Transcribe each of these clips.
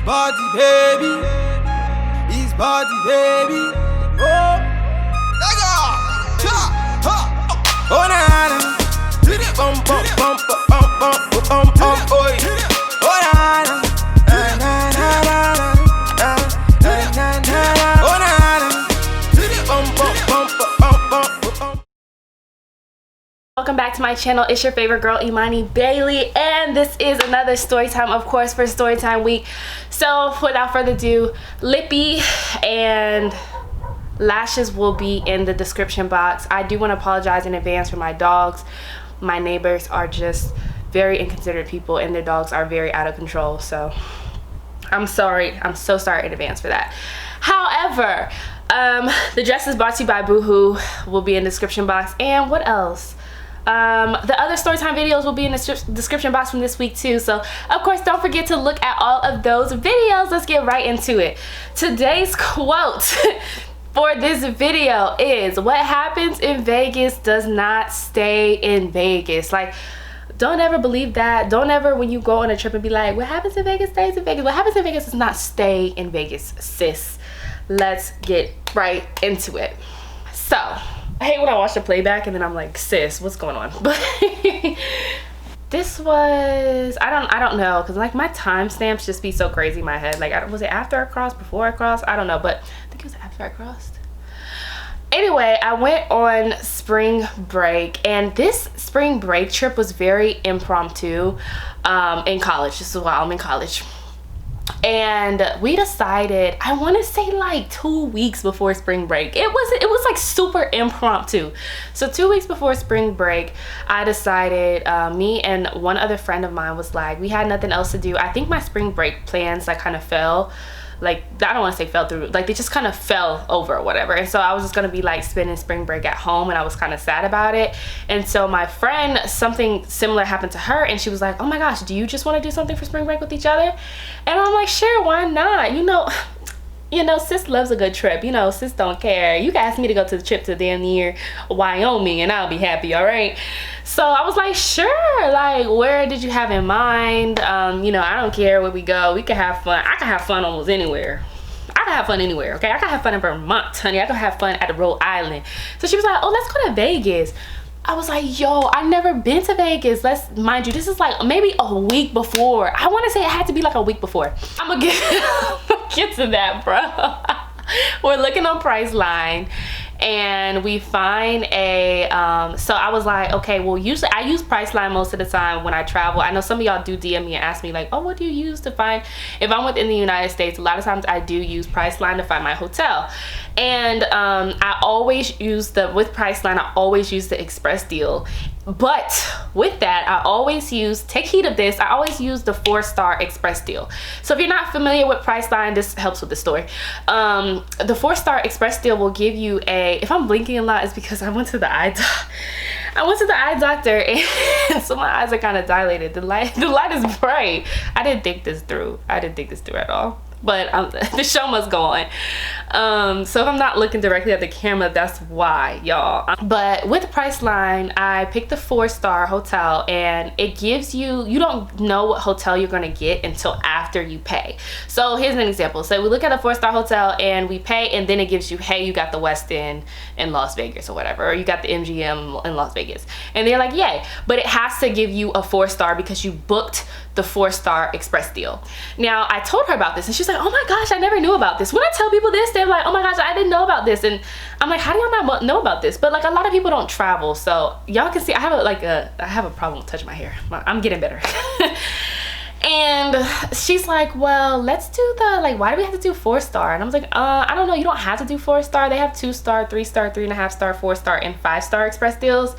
body, baby. His body, baby. Oh, nigga. Oh, na na. Bum bum bum bum bum bum bum. Oh, na na. Welcome back to my channel. It's your favorite girl, Imani Bailey, and this is another story time, of course, for story time week. So without further ado, Lippy and Lashes will be in the description box. I do want to apologize in advance for my dogs. My neighbors are just very inconsiderate people and their dogs are very out of control, so I'm sorry. I'm so sorry in advance for that. However, the dress is brought to you by Boohoo, will be in the description box. And what else? The other storytime videos will be in the description box from this week too. So of course, don't forget to look at all of those videos. Let's get right into it. Today's quote for this video is, what happens in Vegas does not stay in Vegas. Like, don't ever believe that. Don't ever, when you go on a trip, and be like, what happens in Vegas stays in Vegas. What happens in Vegas does not stay in Vegas, sis. Let's get right into it. So I hate when I watch the playback and then I'm like, sis, what's going on? But this was, I don't know, because like my timestamps just be so crazy in my head. Like, was it after I crossed, before I crossed? I don't know, but I think it was after I crossed. Anyway, I went on spring break, and this spring break trip was very impromptu in college. This is why I'm in college. And we decided, I want to say like 2 weeks before spring break. It was like super impromptu. So 2 weeks before spring break, I decided, me and one other friend of mine was like, we had nothing else to do. I think my spring break plans like kind of fell. Like, I don't want to say fell through, like they just kind of fell over or whatever. And so I was just gonna be like spending spring break at home, and I was kind of sad about it. And so my friend, something similar happened to her, and she was like, oh my gosh, do you just want to do something for spring break with each other? And I'm like, sure, why not? You know, sis loves a good trip. You know, sis don't care. You can ask me to go to the trip to damn near Wyoming and I'll be happy, all right? So I was like, sure. Like, where did you have in mind? You know, I don't care where we go. We can have fun. I can have fun almost anywhere. I can have fun anywhere, okay? I can have fun in Vermont, honey. I can have fun at Rhode Island. So she was like, oh, let's go to Vegas. I was like, yo, I've never been to Vegas. Mind you, this is like maybe a week before. I want to say it had to be like a week before. I'm gonna get to that, bro. We're looking on Priceline, and we find a, so I was like, okay, well, usually I use Priceline most of the time when I travel. I know some of y'all do DM me and ask me like, oh, what do you use to find, if I'm within the United States, a lot of times I do use Priceline to find my hotel. And I always use with Priceline, I always use the express deal. But with that, I always use, take heed of this, I always use the 4-star express deal. So if you're not familiar with Priceline, this helps with the story. The 4-star express deal will give you a, if I'm blinking a lot, it's because I went to the eye doctor. I went to the eye doctor, and so my eyes are kind of dilated. The light is bright. I didn't think this through. I didn't think this through at all. But the show must go on. So if I'm not looking directly at the camera, that's why, y'all. But with Priceline, I picked the 4-star hotel, and it gives you, you don't know what hotel you're gonna get until after you pay. So here's an example. So we look at a 4-star hotel and we pay, and then it gives you, hey, you got the West End in Las Vegas or whatever, or you got the MGM in Las Vegas. And they're like, yay. But it has to give you a 4-star because you booked the 4-star express deal. Now, I told her about this, and she's like, oh my gosh, I never knew about this. When I tell people this, they're like, oh my gosh, I didn't know about this. And I'm like, how do y'all not know about this? But like, a lot of people don't travel, so y'all can see I have a problem with touching my hair. I'm getting better. And she's like, well, let's do the, like, why do we have to do 4-star? And I was like, I don't know, you don't have to do 4-star. They have 2-star, 3-star, 3.5-star, 4-star, and 5-star express deals.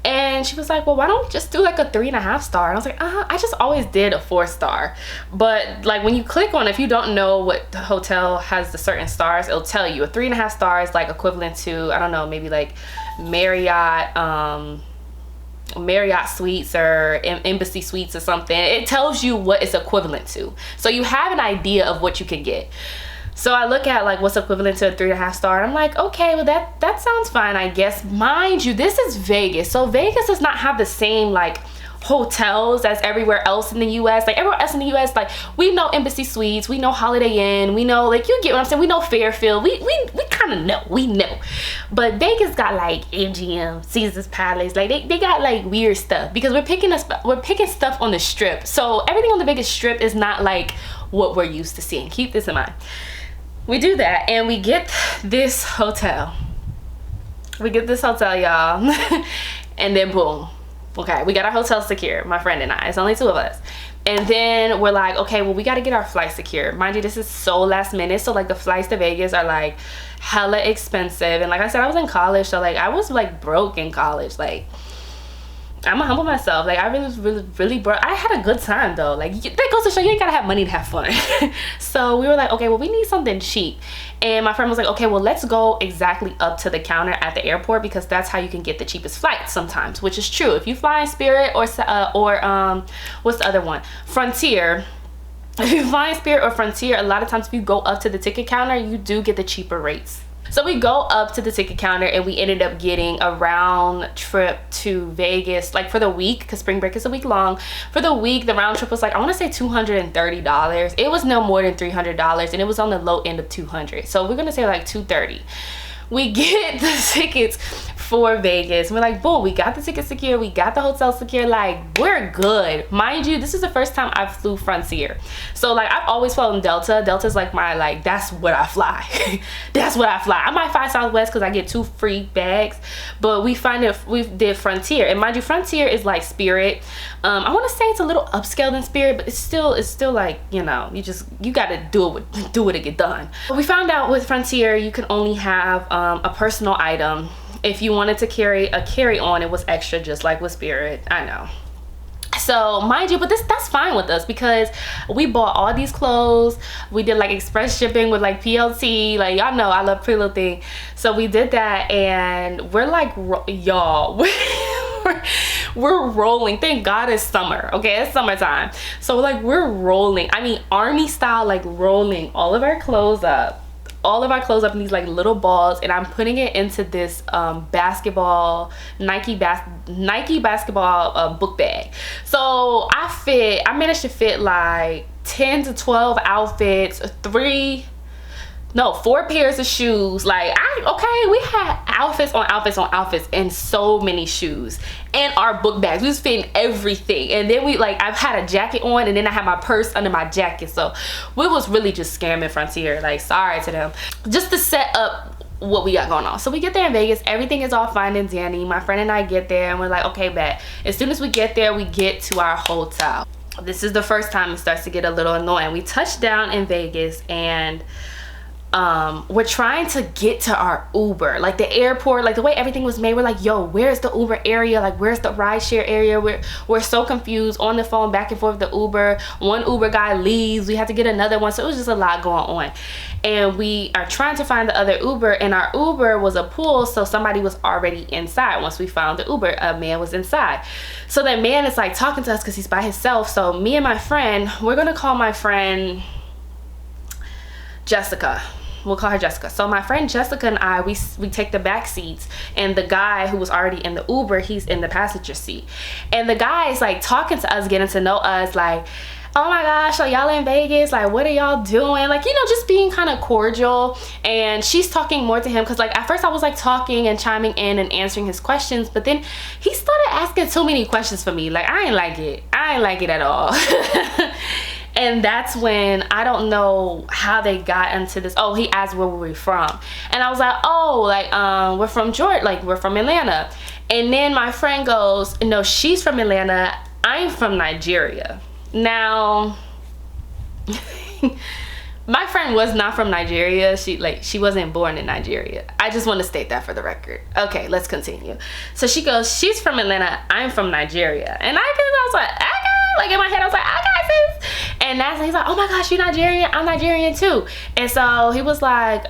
And she was like, well, why don't we just do like a 3.5-star? And I was like, I just always did a 4-star. But like, when you click on it, if you don't know what hotel has the certain stars, it'll tell you a 3.5 stars is like equivalent to, I don't know, maybe like Marriott Suites or Embassy Suites or something. It tells you what it's equivalent to, so you have an idea of what you can get. So I look at like what's equivalent to a 3.5 star, and I'm like, okay, well that sounds fine, I guess. Mind you, this is Vegas, so Vegas does not have the same like hotels that's everywhere else in the US. Like everywhere else in the US, like we know Embassy Suites, we know Holiday Inn, we know, like, you get what I'm saying, we know Fairfield, we kind of know, we know. But Vegas got like MGM, Caesar's Palace, like they got like weird stuff, because we're picking stuff on the Strip. So everything on the Vegas Strip is not like what we're used to seeing. Keep this in mind. We do that and we get this hotel. Y'all. And then boom. Okay, we got our hotel secure, my friend and I. It's only 2 of us. And then we're like, okay, well, we got to get our flight secure. Mind you, this is so last minute. So like the flights to Vegas are like hella expensive. And like I said, I was in college. So like I was like broke in college. Like, I'm gonna humble myself. Like I really broke. I had a good time though. Like that goes to show you ain't gotta have money to have fun. So we were like, okay, well, we need something cheap. And my friend was like, okay, well, let's go exactly up to the counter at the airport, because that's how you can get the cheapest flights sometimes, which is true. If you fly in Spirit or what's the other one? Frontier. If you fly in Spirit or Frontier, a lot of times if you go up to the ticket counter, you do get the cheaper rates. So we go up to the ticket counter and we ended up getting a round trip to Vegas, like for the week, because spring break is a week long. For the week, the round trip was like, I want to say $230. It was no more than $300, and it was on the low end of $200. So we're gonna say like $230. We get the tickets for Vegas. We're like, boom, we got the ticket secure, we got the hotel secure, like we're good. Mind you, this is the first time I flew Frontier. So like I've always flown Delta. Delta's like my, like, that's what I fly. That's what I fly. I might fly Southwest because I get 2 free bags, but we did Frontier. And mind you, Frontier is like Spirit. I want to say it's a little upscale than Spirit, but it's still like, you know, you gotta do it to get done. But we found out with Frontier you can only have a personal item. If you wanted to carry a carry-on, it was extra, just like with Spirit. I know. So mind you, but that's fine with us, because we bought all these clothes. We did like express shipping with like PLT. Like y'all know I love Pretty Little Thing. So we did that, and we're like, y'all, we're rolling. Thank God it's summer. Okay, it's summertime. So like we're rolling. I mean, army style, like rolling all of our clothes up. In these like little balls, and I'm putting it into this basketball Nike basketball book bag. So I managed to fit like 10 to 12 outfits, 4 pairs of shoes. Like we had outfits on outfits on outfits, and so many shoes, and our book bags. We was fitting everything. And then I've had a jacket on, and then I had my purse under my jacket. So we was really just scamming Frontier. Like, sorry to them, just to set up what we got going on. So we get there in Vegas, everything is all fine and dandy. My friend and I get there, and we're like, okay, bet. As soon as we get there, we get to our hotel. This is the first time it starts to get a little annoying. We touch down in Vegas, and we're trying to get to our Uber. Like the airport, like the way everything was made, we're like, yo, where's the Uber area? Like, where's the rideshare area? We're so confused, on the phone back and forth with the Uber. One Uber guy leaves, we had to get another one. So it was just a lot going on, and we are trying to find the other Uber, and our Uber was a pool, so somebody was already inside. Once we found the Uber, a man was inside. So that man is like talking to us because he's by himself. So me and my friend, we're gonna call my friend Jessica. We'll call her Jessica. So my friend Jessica and I, we take the back seats, and the guy who was already in the Uber, he's in the passenger seat. And the guy is like talking to us, getting to know us, like, oh my gosh, so y'all in Vegas, like what are y'all doing? Like, you know, just being kind of cordial. And she's talking more to him, because like at first I was like talking and chiming in and answering his questions, but then he started asking too many questions for me. Like, I ain't like it at all. And that's when, I don't know how they got into this. Oh, he asked where we were from, and I was like, oh, like we're from Georgia, like we're from Atlanta. And then my friend goes, no, she's from Atlanta, I'm from Nigeria. Now my friend was not from Nigeria. She wasn't born in Nigeria. I just want to state that for the record. Okay, let's continue. So she goes, she's from Atlanta, I'm from Nigeria. And I was like, okay. Like in my head I was like, okay, sis. And that's when he's like, oh my gosh, you're Nigerian? I'm Nigerian too. And so he was like,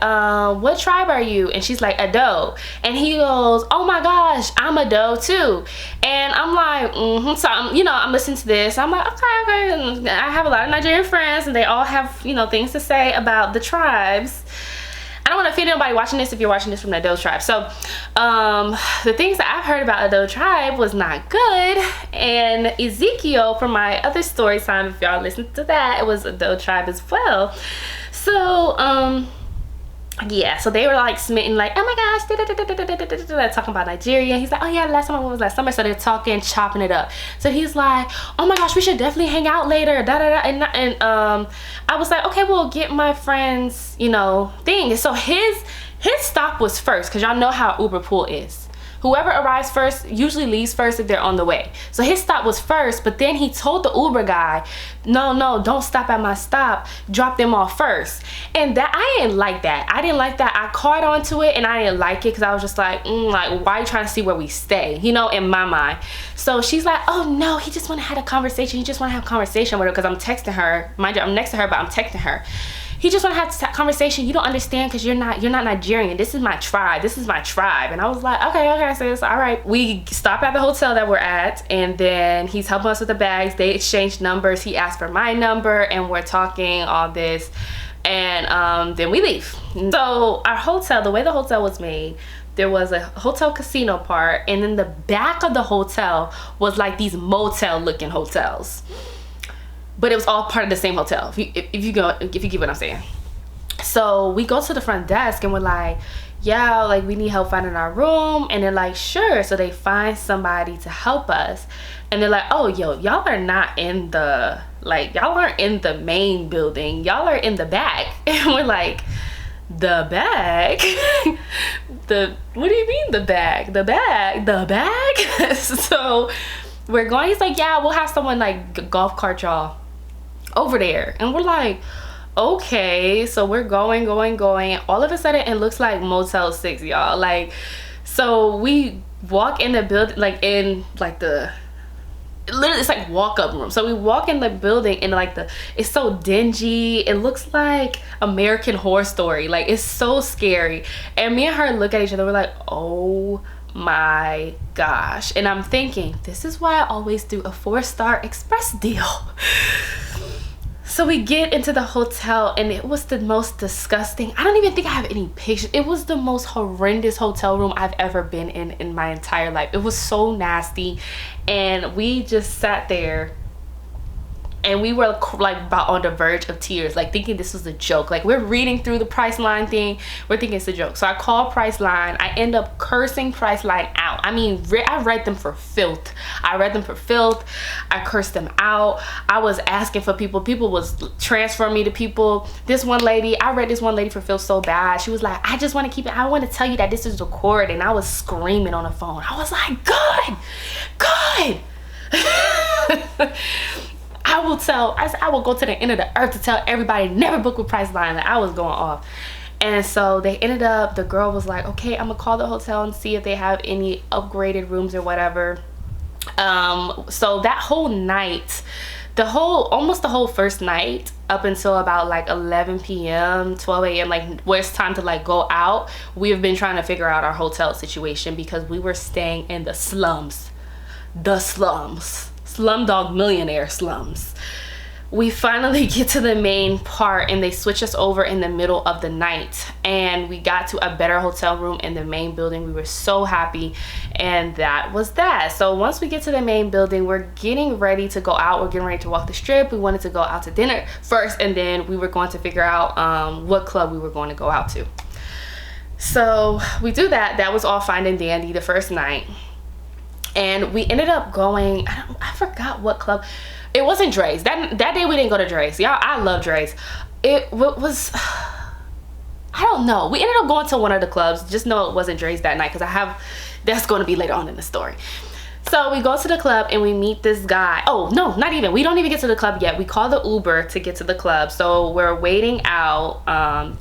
what tribe are you? And she's like, Ado. And he goes, oh my gosh, I'm Ado too. And I'm like, So I'm listening to this. I'm like, okay. And I have a lot of Nigerian friends, and they all have, things to say about the tribes. I don't want to offend anybody watching this if you're watching this from the Ado tribe. So the things that I've heard about Ado tribe was not good. And Ezekiel from my other story time, if y'all listened to that, it was Ado tribe as well. So yeah, so they were like smitten, like, oh my gosh, talking about Nigeria. He's like, oh yeah, last time I went was last summer. So they're talking, chopping it up. So he's like, oh my gosh, we should definitely hang out later, and I was like, okay, well, get my friend's, you know, thing. So his stop was first, because y'all know how Uber pool is. Whoever arrives first usually leaves first if they're on the way. So his stop was first, but then he told the Uber guy, no, don't stop at my stop, drop them off first. And that, I didn't like that. I didn't like that. I caught on to it and I didn't like it, because I was just like, like, why are you trying to see where we stay? You know, in my mind. So she's like, oh no, he just want to have a conversation. He just want to have a conversation with her, because I'm texting her. Mind you, I'm next to her, but I'm texting her. He just want to have a conversation. You don't understand, because you're not Nigerian. This is my tribe. This is my tribe. And I was like, okay, sis, all right. We stop at the hotel that we're at, and then he's helping us with the bags. They exchange numbers. He asked for my number, and we're talking all this, and then we leave. So our hotel, the way the hotel was made, there was a hotel casino part, and then the back of the hotel was like these motel looking hotels. But it was all part of the same hotel, if you get what I'm saying. So we go to the front desk and we're like, yeah, like, we need help finding our room. And they're like, sure. So they find somebody to help us. And they're like, oh, yo, y'all are not in the, like, y'all aren't in the main building. Y'all are in the back. And we're like, the bag? What do you mean the bag? The bag? So we're going, he's like, yeah, we'll have someone like golf cart y'all over there. And we're like, okay. So we're going. All of a sudden it looks like Motel 6, y'all. Like, so we walk in the building, like in like the, literally it's like walk-up room. So we walk in the building and like it's so dingy. It looks like American Horror Story. Like, it's so scary. And me and her look at each other, we're like, oh my gosh. And I'm thinking, this is why I always do a 4-star express deal. So we get into the hotel, and it was the most disgusting, I don't even think I have any pictures. It was the most horrendous hotel room I've ever been in my entire life. It was so nasty. And we just sat there, and we were like about on the verge of tears, like thinking this was a joke. Like, we're reading through the Priceline thing, we're thinking it's a joke. So I call Priceline. I end up cursing Priceline out. I mean, I read them for filth. I cursed them out. I was asking for people was transferring me to people. This one lady, I read this one lady for filth so bad. She was like, I just want to keep it, I want to tell you that this is recorded. And I was screaming on the phone. I was like, good. I will go to the end of the earth to tell everybody never book with Priceline. Like, I was going off. And so they ended up, the girl was like, okay, I'm gonna call the hotel and see if they have any upgraded rooms or whatever. So that whole night, almost the whole first night, up until about like 11 p.m. 12 a.m. like where it's time to like go out, we have been trying to figure out our hotel situation, because we were staying in the slums. Slumdog Millionaire slums. We finally get to the main part, and they switch us over in the middle of the night, and we got to a better hotel room in the main building. We were so happy, and that was that. So once we get to the main building, we're getting ready to go out. We're getting ready to walk the strip. We wanted to go out to dinner first, and then we were going to figure out what club we were going to go out to. So we do that. That was all fine and dandy the first night. And we ended up going, I forgot what club. It wasn't Dre's. That day we didn't go to Dre's. Y'all, I love Dre's. It was, I don't know. We ended up going to one of the clubs. Just know it wasn't Dre's that night, because that's going to be later on in the story. So we go to the club and we meet this guy. Oh, no, not even. We don't even get to the club yet. We call the Uber to get to the club. So we're waiting out.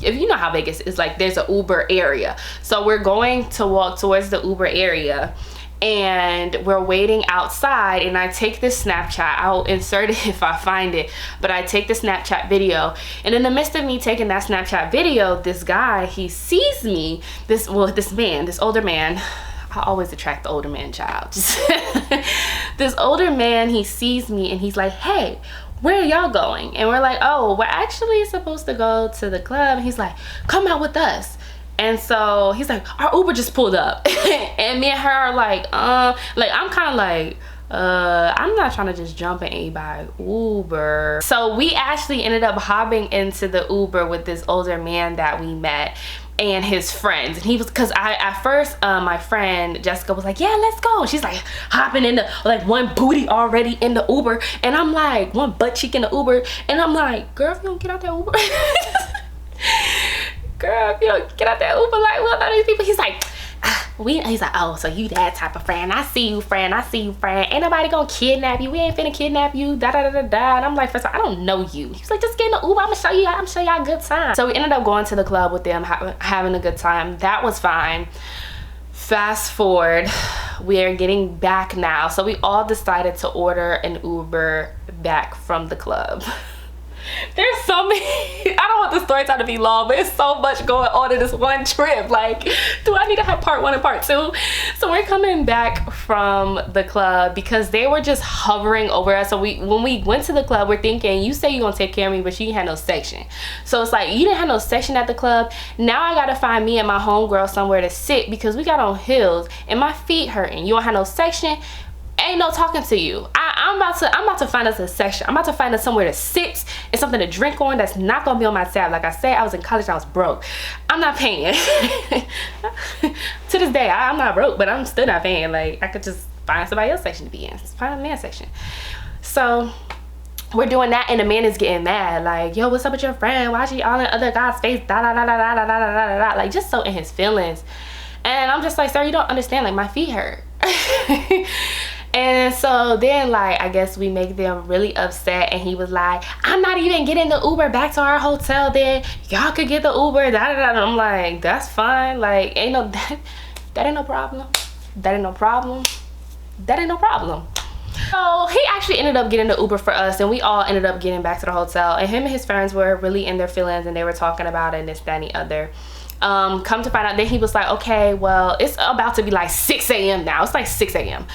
If you know how Vegas is, like, there's an Uber area. So we're going to walk towards the Uber area. And we're waiting outside, and I take this Snapchat. I'll insert it if I find it, but I take the Snapchat video, and in the midst of me taking that Snapchat video, this guy, he sees me, this older man. I always attract the older man, child. This older man, he sees me, and he's like, hey, where are y'all going? And we're like, oh, we're actually supposed to go to the club. And he's like, come out with us. And so he's like, our Uber just pulled up. And me and her are like I'm kind of like, I'm not trying to just jump in anybody's Uber. So we actually ended up hopping into the Uber with this older man that we met and his friends. And he was, because at first my friend Jessica was like, yeah, let's go. She's like hopping in the, like, one booty already in the Uber, and I'm like, one butt cheek in the Uber, and I'm like, girl, if you don't get out that Uber girl, if you don't get out that Uber, like, what about these people? He's like, he's like, oh, so you that type of friend. I see you, friend. I see you, friend. Ain't nobody gonna kidnap you. We ain't finna kidnap you. Da da da da da. And I'm like, first of all, I don't know you. He's like, just get in the Uber. I'm gonna show y'all a good time. So we ended up going to the club with them, having a good time. That was fine. Fast forward, we are getting back now. So we all decided to order an Uber back from the club. There's so many, I don't want the story time to be long, but it's so much going on in this one trip. Like, do I need to have part 1 and part 2? So we're coming back from the club because they were just hovering over us. So when we went to the club, we're thinking, you say you're gonna take care of me, but you didn't have no section. So it's like, you didn't have no section at the club. Now I gotta find me and my homegirl somewhere to sit because we got on heels and my feet hurting. You don't have no section. Ain't no talking to you. I'm about to find us a section. I'm about to find us somewhere to sit and something to drink on that's not gonna be on my tab. Like I said, I was in college, I was broke. I'm not paying. To this day, I'm not broke, but I'm still not paying. Like, I could just find somebody else section to be in. Just find a man section. So we're doing that, and the man is getting mad. Like, yo, what's up with your friend? Why she all in other guy's face? Da da da da da da da da da. Like, just so in his feelings. And I'm just like, sir, you don't understand. Like, my feet hurt. And so then, like, I guess we make them really upset, and he was like, I'm not even getting the Uber back to our hotel, then y'all could get the Uber, da da da. And I'm like, that's fine. Like, ain't no, that ain't no problem. That ain't no problem. That ain't no problem. So he actually ended up getting the Uber for us, and we all ended up getting back to the hotel, and him and his friends were really in their feelings, and they were talking about it and this, that, and the other. Come to find out, then he was like, okay, well, it's about to be like 6 a.m. now. It's like 6 a.m.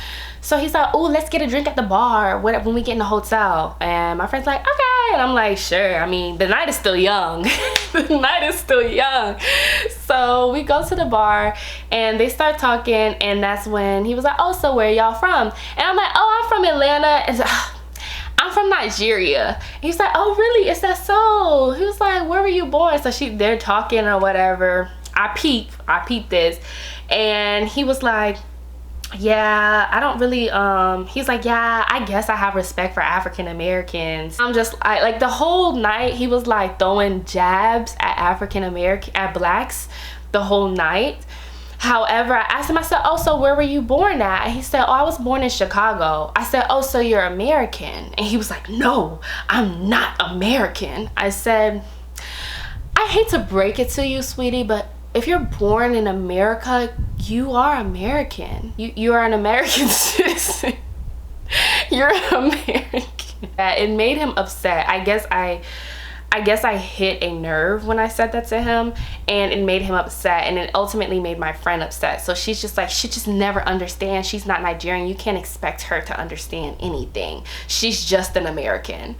So he's like, oh, let's get a drink at the bar when we get in the hotel. And my friend's like, okay. And I'm like, sure. I mean, the night is still young. The night is still young. So we go to the bar and they start talking, and that's when he was like, oh, so where y'all from? And I'm like, oh, I'm from Atlanta. And so, I'm from Nigeria. He's like, oh, really? Is that so? He was like, where were you born? So they're talking or whatever. I peeped this, and he was like, yeah, I don't really, he's like, yeah, I guess I have respect for African Americans. I'm just, like the whole night he was like throwing jabs at blacks the whole night. However, I asked him, I said, oh, so where were you born at? And he said, oh, I was born in Chicago. I said, oh, so you're American? And he was like, no, I'm not American. I said, I hate to break it to you, sweetie, but if you're born in America, you are American. You are an American citizen. You're American. It made him upset. I guess I hit a nerve when I said that to him, and it made him upset, and it ultimately made my friend upset. So she's just like, she just never understands. She's not Nigerian. You can't expect her to understand anything. She's just an American.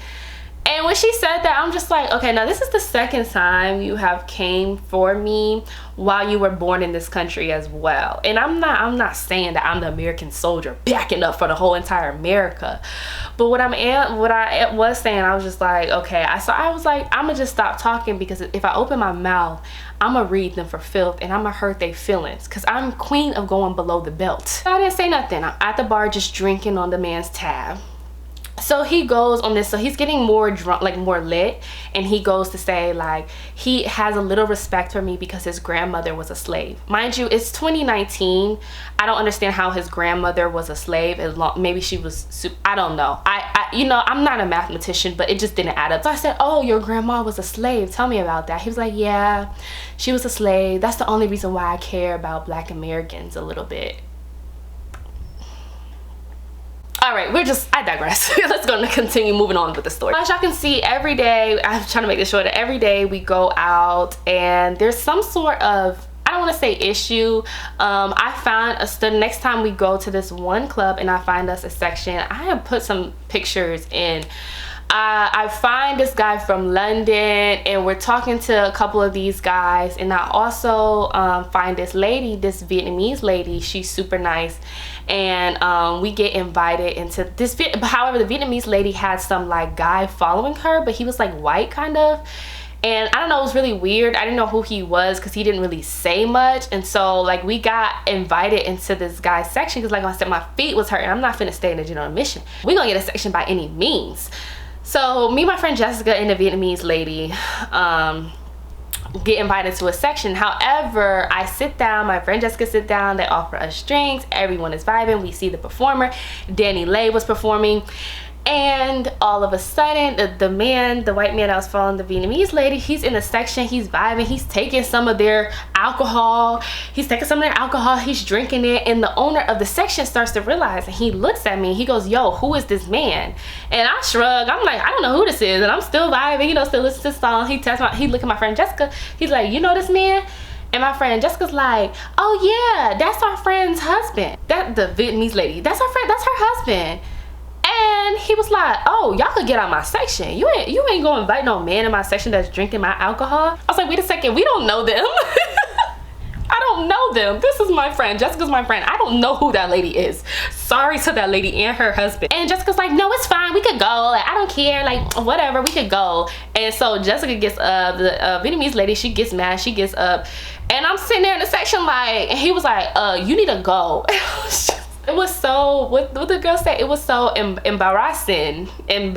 And when she said that, I'm just like, okay, now this is the second time you have came for me while you were born in this country as well. And I'm not saying that I'm the American soldier backing up for the whole entire America. But what I was saying, I was just like, okay, I was like, I'm gonna just stop talking, because if I open my mouth, I'm gonna read them for filth, and I'm gonna hurt their feelings, because I'm queen of going below the belt. So I didn't say nothing. I'm at the bar just drinking on the man's tab. So he goes on this, so he's getting more drunk, like more lit, and he goes to say, like, he has a little respect for me because his grandmother was a slave. Mind you, it's 2019. I don't understand how his grandmother was a slave. Maybe she was, I don't know. You know, I'm not a mathematician, but it just didn't add up. So I said, oh, your grandma was a slave. Tell me about that. He was like, yeah, she was a slave. That's the only reason why I care about Black Americans a little bit. All right, I digress. Let's go and continue moving on with the story. As y'all can see, every day, I'm trying to make this short, every day we go out and there's some sort of, I don't want to say issue. I found the next time we go to this one club and I find us a section, I have put some pictures in. I find this guy from London, and we're talking to a couple of these guys, and I also find this lady, this Vietnamese lady. She's super nice, and we get invited into this. However, the Vietnamese lady had some like guy following her, but he was like white kind of. And I don't know, it was really weird. I didn't know who he was because he didn't really say much. And so like we got invited into this guy's section because like I said, my feet was hurting. I'm not finna stay in a general admission. We gonna get a section by any means. So me, my friend Jessica, and the Vietnamese lady get invited to a section. However, I sit down, my friend Jessica sit down, they offer us drinks, everyone is vibing, we see the performer. Danny Lay was performing. And all of a sudden, the white man that was following the Vietnamese lady, he's in the section, he's vibing, he's taking some of their alcohol, he's drinking it, and the owner of the section starts to realize, and he looks at me, he goes, yo, who is this man? And I shrug, I'm like, I don't know who this is, and I'm still vibing, you know, still listening to the song. He look at my friend Jessica, he's like, you know this man? And my friend Jessica's like, oh yeah, that's our friend's husband. That the Vietnamese lady, that's our friend, that's her husband. And he was like, oh, y'all could get out my section. You ain't gonna invite no man in my section that's drinking my alcohol. I was like, wait a second, we don't know them. I don't know them. This is my friend. Jessica's my friend. I don't know who that lady is. Sorry to that lady and her husband. And Jessica's like, no, it's fine. We could go. Like, I don't care. Like, whatever. We could go. And so Jessica gets up. The Vietnamese lady, she gets mad. She gets up. And I'm sitting there in the section like, and he was like, you need to go. It was so, what the girl said, it was so embarrassing. It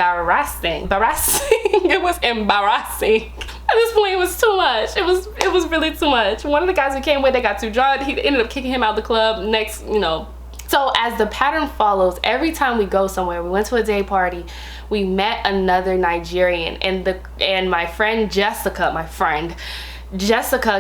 was embarrassing. At this point, it was too much. It was really too much. One of the guys who came with, they got too drunk. He ended up kicking him out of the club next, you know. So as the pattern follows, every time we go somewhere, we went to a day party, we met another Nigerian, and my friend Jessica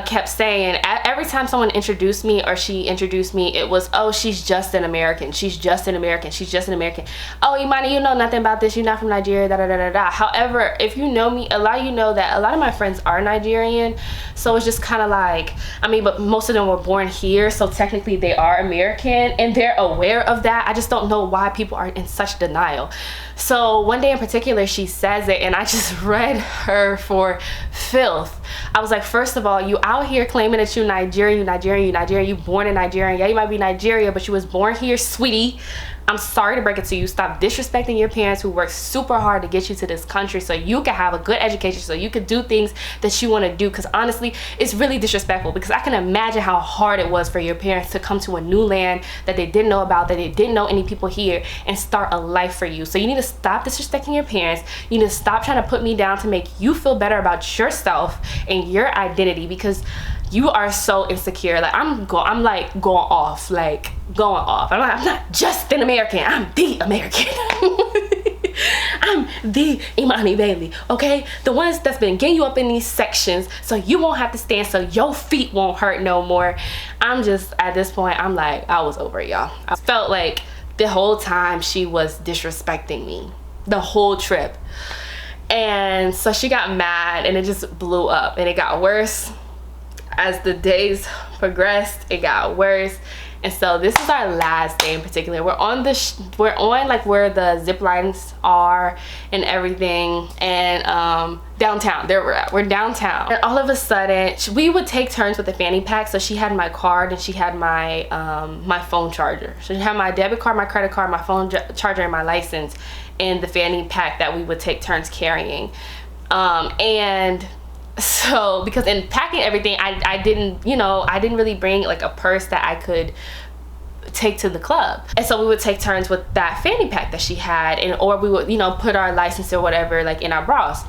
kept saying, every time someone introduced me or she introduced me, it was, oh, she's just an American. She's just an American. She's just an American. Oh, Imani, you know nothing about this. You're not from Nigeria, da da da da da. However, if you know me, a lot of you know that a lot of my friends are Nigerian. So it's just kind of like, I mean, but most of them were born here. So technically they are American and they're aware of that. I just don't know why people are in such denial. So one day in particular, she says it and I just read her for filth. I was like, first of all, you out here claiming that you Nigerian, you born in Nigeria. Yeah, you might be Nigeria, but you was born here, sweetie. I'm sorry to break it to you. Stop disrespecting your parents who worked super hard to get you to this country so you can have a good education, so you could do things that you want to do. Because honestly, it's really disrespectful, because I can imagine how hard it was for your parents to come to a new land that they didn't know about, that they didn't know any people here, and start a life for you. So you need to stop disrespecting your parents. You need to stop trying to put me down to make you feel better about yourself and your identity, because you are so insecure. Like I'm like going off. I'm not just an American. I'm the American. I'm the Imani Bailey, okay? The ones that's been getting you up in these sections so you won't have to stand, so your feet won't hurt no more. I'm just, at this point, I'm like, I was over it, y'all. I felt like the whole time she was disrespecting me, the whole trip. And so she got mad and it just blew up, and it got worse. As the days progressed, it got worse. And so this is our last day in particular. We're on like where the zip lines are and everything, and downtown. There we're downtown, and all of a sudden we would take turns with the fanny pack. So she had my card and she had my my phone charger. So she had my debit card, my credit card, my phone charger, and my license in the fanny pack that we would take turns carrying. And so because in packing everything, I didn't really bring like a purse that I could take to the club, and so we would take turns with that fanny pack that she had, and or we would put our license or whatever like in our bras.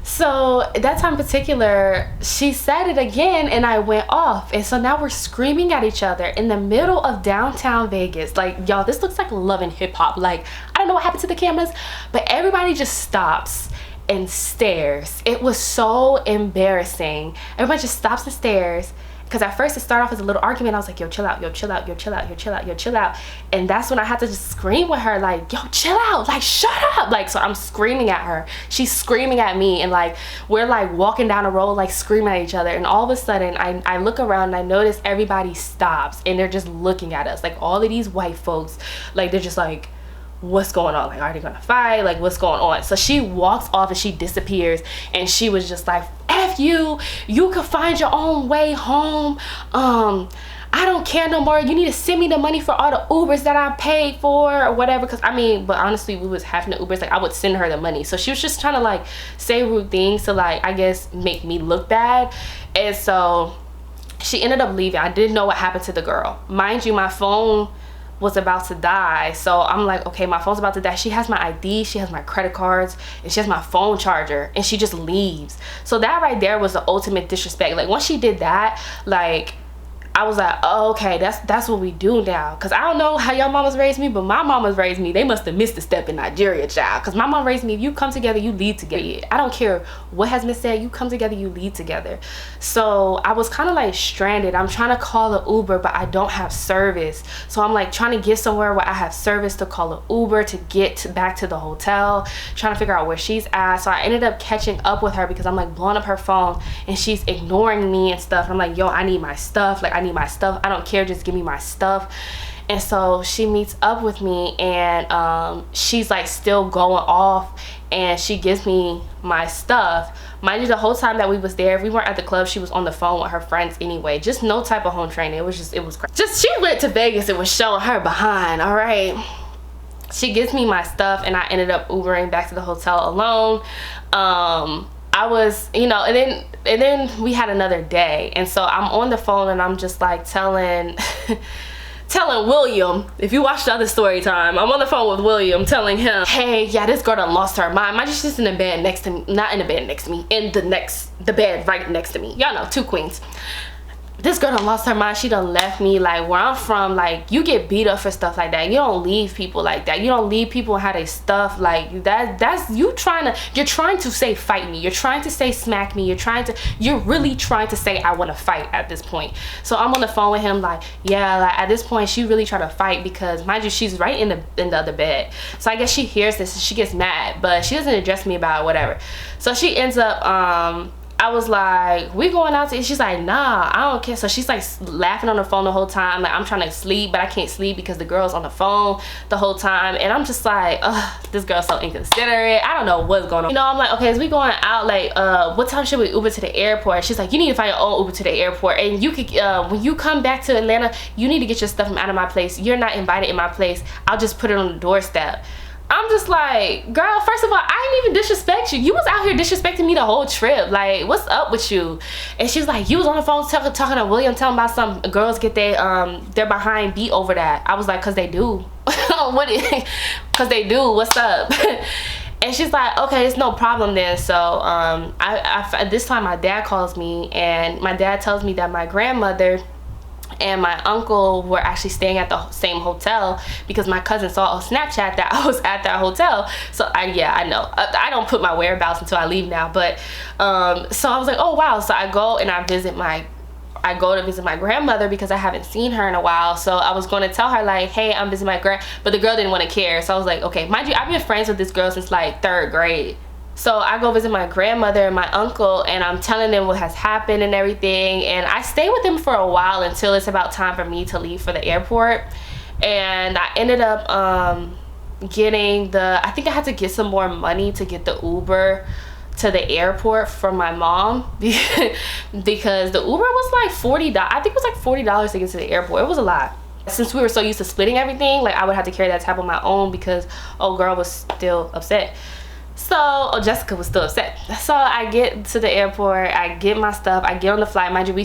So at that time in particular, she said it again and I went off, and so now we're screaming at each other in the middle of downtown Vegas. Like, y'all, this looks like Love and Hip Hop. Like, I don't know what happened to the cameras, but everybody just stops and stares. It was so embarrassing. Everybody just stops and stares, because at first it started off as a little argument. I was like, yo, chill out, yo, chill out, yo, chill out, yo, chill out, yo, chill out. And that's when I had to just scream with her, like, yo, chill out, like, shut up. Like, so I'm screaming at her, she's screaming at me, and like we're like walking down the road like screaming at each other. And all of a sudden I look around and I notice everybody stops and they're just looking at us, like all of these white folks, like they're just like, what's going on? Like, are they gonna fight? Like, what's going on? So she walks off and she disappears, and she was just like, F you, you can find your own way home. I don't care no more. You need to send me the money for all the Ubers that I paid for or whatever. Because I mean, but honestly, we was having the Ubers, like I would send her the money. So she was just trying to like say rude things to like, I guess, make me look bad. And so she ended up leaving. I didn't know what happened to the girl. Mind you, my phone was about to die. So I'm like, okay, my phone's about to die. She has my ID, she has my credit cards, and she has my phone charger, and she just leaves. So that right there was the ultimate disrespect. Like once she did that, like I was like, oh, okay, that's what we do now. Because I don't know how your mamas raised me, but my mamas raised me. They must have missed a step in Nigeria, child. Because my mom raised me, if you come together, you lead together. I don't care what has been said, you come together, you lead together. So I was kind of like stranded. I'm trying to call an Uber, but I don't have service. So I'm like trying to get somewhere where I have service to call an Uber to get back to the hotel, trying to figure out where she's at. So I ended up catching up with her because I'm like blowing up her phone and she's ignoring me and stuff. And I'm like, yo, I need my stuff. Like, I need my stuff. I don't care, just give me my stuff. And so she meets up with me, and she's like still going off, and she gives me my stuff. Mind you, the whole time that we was there, we weren't at the club, she was on the phone with her friends anyway. Just no type of home training. It was crazy. Just she went to Vegas and was showing her behind. All right, she gives me my stuff, and I ended up Ubering back to the hotel alone. I was, you know, and then we had another day, and so I'm on the phone and I'm just like telling William, if you watch the other story time, I'm on the phone with William telling him, hey, yeah, this girl done lost her mind. Mind you, she's in the bed next to me, not in the bed next to me, in the bed right next to me. Y'all know, two queens. This girl done lost her mind. She done left me. Like, where I'm from, like, you get beat up for stuff like that. You don't leave people like that. You don't leave people and have their stuff like that. That's you you're trying to say fight me. You're trying to say smack me. You're really trying to say I want to fight at this point. So I'm on the phone with him like, yeah, like at this point she really trying to fight because mind you, she's right in the other bed. So I guess she hears this and she gets mad, but she doesn't address me about it, whatever. So she ends up I was like, we going out to eat? She's like, nah, I don't care. So she's like laughing on the phone the whole time. Like, I'm trying to sleep, but I can't sleep because the girl's on the phone the whole time. And I'm just like, ugh, this girl's so inconsiderate. I don't know what's going on. You know, I'm like, okay, as we going out, like, what time should we Uber to the airport? She's like, you need to find your own Uber to the airport. And you could, when you come back to Atlanta, you need to get your stuff from out of my place. You're not invited in my place. I'll just put it on the doorstep. I'm just like, girl, first of all, I didn't even disrespect you. You was out here disrespecting me the whole trip. Like, what's up with you? And she's like, you was on the phone talking to William, telling about some girls get their behind beat over that. I was like, cause they do. Cause they do. What's up? And she's like, okay, it's no problem then. So this time my dad calls me, and my dad tells me that my grandmother and my uncle were actually staying at the same hotel because my cousin saw on Snapchat that I was at that hotel. So I know I don't put my whereabouts until I leave now, but so I was like, oh wow. So I go and I go to visit my grandmother because I haven't seen her in a while. So I was going to tell her like, hey, I'm visiting my but the girl didn't want to care. So I was like, okay, mind you, I've been friends with this girl since like 3rd grade. So I go visit my grandmother and my uncle, and I'm telling them what has happened and everything. And I stay with them for a while until it's about time for me to leave for the airport. And I ended up getting I think I had to get some more money to get the Uber to the airport from my mom because the Uber was like $40. I think it was like $40 to get to the airport. It was a lot. Since we were so used to splitting everything, like I would have to carry that tab on my own because old girl was still upset. So Jessica was still upset. So I get to the airport, I get my stuff, I get on the flight. Mind you, we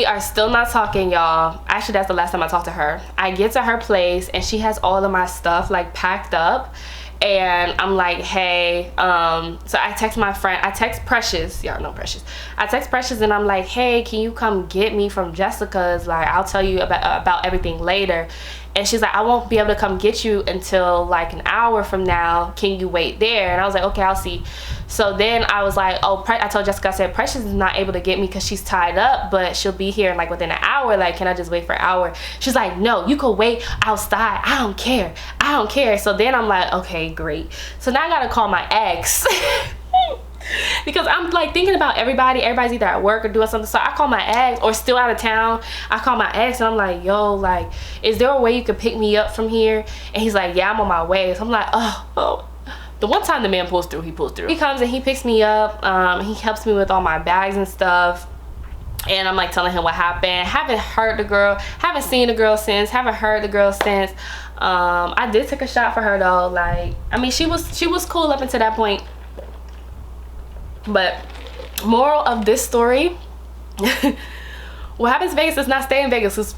are still not talking, y'all. Actually, that's the last time I talked to her. I get to her place and she has all of my stuff like packed up, and I'm like, hey, so I text my friend, I text Precious, y'all know Precious. I text Precious and I'm like, hey, can you come get me from Jessica's? Like, I'll tell you about everything later. And she's like, I won't be able to come get you until like an hour from now. Can you wait there? And I was like, okay, I'll see. So then I was like, oh, I told Jessica, I said, Precious is not able to get me because she's tied up, but she'll be here like within an hour. Like, can I just wait for an hour? She's like, no, you could wait outside. I don't care. I don't care. So then I'm like, okay, great. So now I gotta call my ex. because I'm like thinking about everybody's either at work or doing something. So I call my ex, or still out of town. I call my ex and I'm like, yo, like, is there a way you could pick me up from here? And he's like, yeah, I'm on my way. So I'm like, oh. The one time the man pulls through, he pulls through. He comes and he picks me up. He helps me with all my bags and stuff. And I'm like telling him what happened. Haven't heard the girl, haven't seen the girl since, haven't heard the girl since. I did take a shot for her though. Like, I mean, she was cool up until that point. But moral of this story, what happens in Vegas does not stay in Vegas.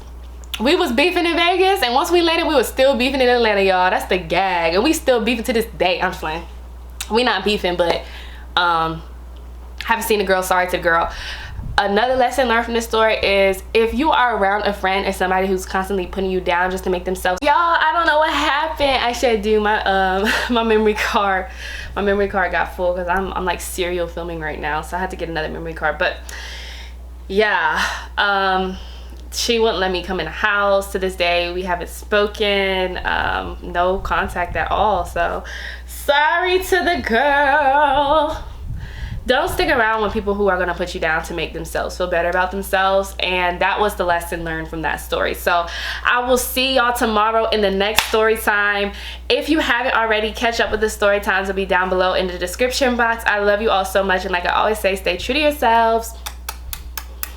We was beefing in Vegas, and once we landed, we was still beefing in Atlanta, y'all. That's the gag. And we still beefing to this day. I'm just playing. We not beefing, but haven't seen the girl, sorry to the girl. Another lesson learned from this story is if you are around a friend or somebody who's constantly putting you down just to make themselves, y'all, I don't know what happened. I should do my my memory card. My memory card got full because I'm like serial filming right now, so I had to get another memory card. But yeah, she wouldn't let me come in the house. To this day we haven't spoken, no contact at all. So sorry to the girl. Don't stick around with people who are going to put you down to make themselves feel better about themselves. And that was the lesson learned from that story. So I will see y'all tomorrow in the next story time. If you haven't already, catch up with the story times will be down below in the description box. I love you all so much, and like I always say, stay true to yourselves.